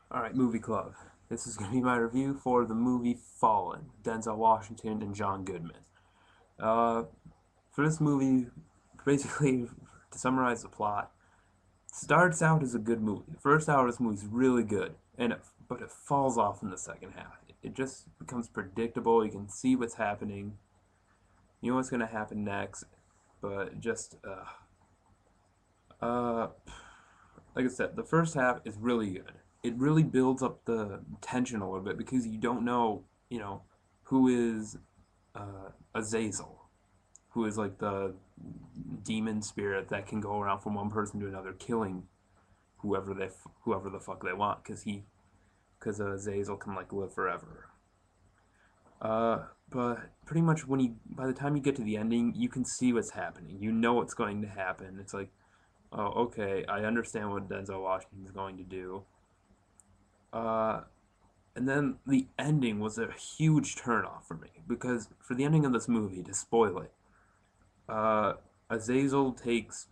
Alright, movie club. This is going to be my review for the movie Fallen, Denzel Washington and John Goodman. Uh, for this movie, basically, to summarize the plot, starts out as a good movie. The first hour of this movie is really good, but it falls off in the second half. It just becomes predictable. You can see what's happening. You know what's going to happen next, but uh, like I said, the first half is really good. It really builds up the tension a little bit because you don't know, who is Azazel, who is like the demon spirit that can go around from one person to another, killing whoever the fuck they want, because Azazel can like live forever. But pretty much by the time you get to the ending, you can see what's happening. You know what's going to happen. It's like, oh, okay, I understand what Denzel Washington is going to do. Uh, and then the ending was a huge turnoff for me because for the ending of this movie, to spoil it, uh, Azazel takes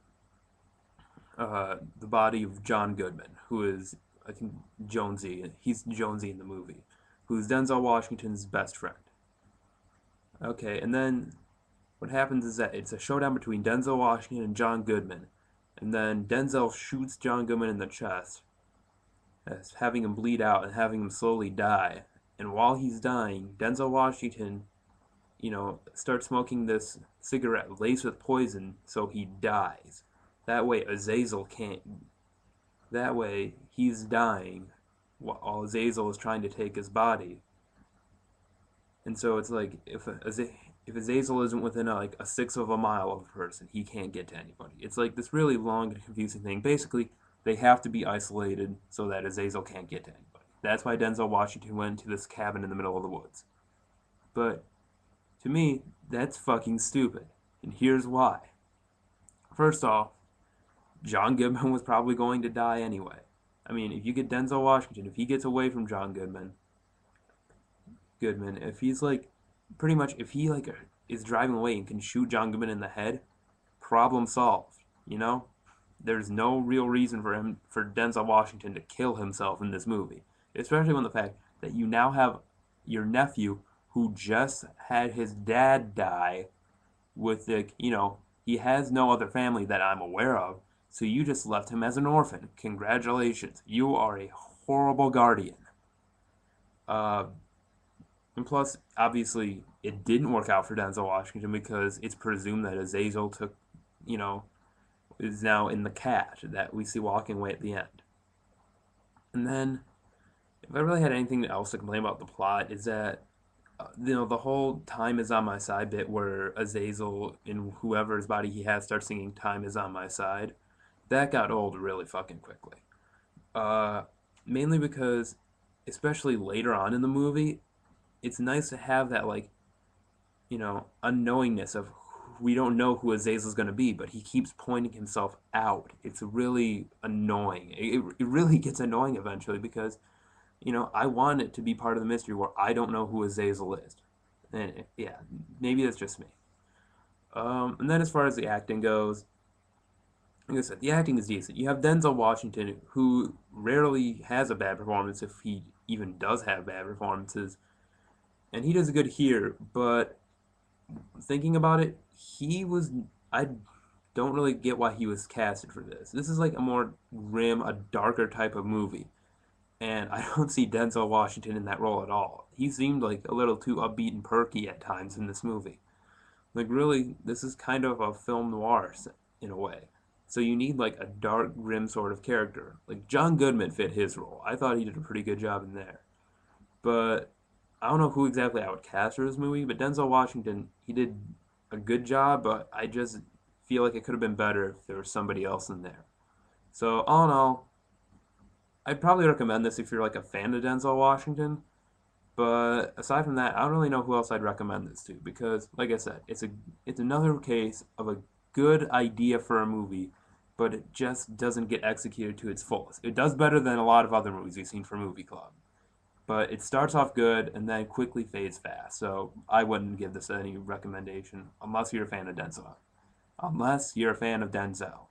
the body of John Goodman, who is, I think, Jonesy. He's Jonesy in the movie, who's Denzel Washington's best friend. Okay, and then what happens is that it's a showdown between Denzel Washington and John Goodman, and then Denzel shoots John Goodman in the chest, having him bleed out and having him slowly die. And while he's dying, Denzel Washington, starts smoking this cigarette laced with poison so he dies. That way Azazel can't. That way he's dying while Azazel is trying to take his body. And so it's like if Azazel isn't within like a sixth of a mile of a person, he can't get to anybody. It's like this really long and confusing thing. Basically, they have to be isolated so that Azazel can't get to anybody. That's why Denzel Washington went to this cabin in the middle of the woods. But to me, that's fucking stupid. And here's why. First off, John Goodman was probably going to die anyway. I mean, if you get Denzel Washington, if he gets away from John Goodman, if he's like, pretty much, if he like is driving away and can shoot John Goodman in the head, problem solved. You know, there's no real reason for Denzel Washington to kill himself in this movie, especially when the fact that you now have your nephew who just had his dad die with he has no other family that I'm aware of, so you just left him as an orphan. Congratulations, you are a horrible guardian. Uh, and plus, obviously, it didn't work out for Denzel Washington because it's presumed that Azazel you know, is now in the cat that we see walking away at the end. And then, if I really had anything else to complain about the plot, is that the whole "Time Is on My Side" bit where Azazel in whoever's body he has starts singing "Time Is on My Side," that got old really fucking quickly. Uh, Mainly because, especially later on in the movie, it's nice to have that like unknowingness of we don't know who Azazel's going to be, but he keeps pointing himself out. It's really annoying. It really gets annoying eventually because I want it to be part of the mystery where I don't know who Azazel is. And yeah, maybe that's just me. And then as far as the acting goes, like I said, the acting is decent. You have Denzel Washington, who rarely has a bad performance, if he even does have bad performances, and he does good here. But thinking about it, I don't really get why he was casted for this. This is like a more grim, a darker type of movie. And I don't see Denzel Washington in that role at all. He seemed like a little too upbeat and perky at times in this movie. Like, really, this is kind of a film noir in a way. So you need like a dark, grim sort of character. Like John Goodman fit his role. I thought he did a pretty good job in there. But I don't know who exactly I would cast for this movie. But Denzel Washington, he did a good job. But I just feel like it could have been better if there was somebody else in there. So all in all, I'd probably recommend this if you're like a fan of Denzel Washington. But aside from that, I don't really know who else I'd recommend this to because, like I said, it's another case of a good idea for a movie, but it just doesn't get executed to its fullest. It does better than a lot of other movies we've seen for Movie Club, but it starts off good and then quickly fades fast. So I wouldn't give this any recommendation unless you're a fan of Denzel. Unless you're a fan of Denzel.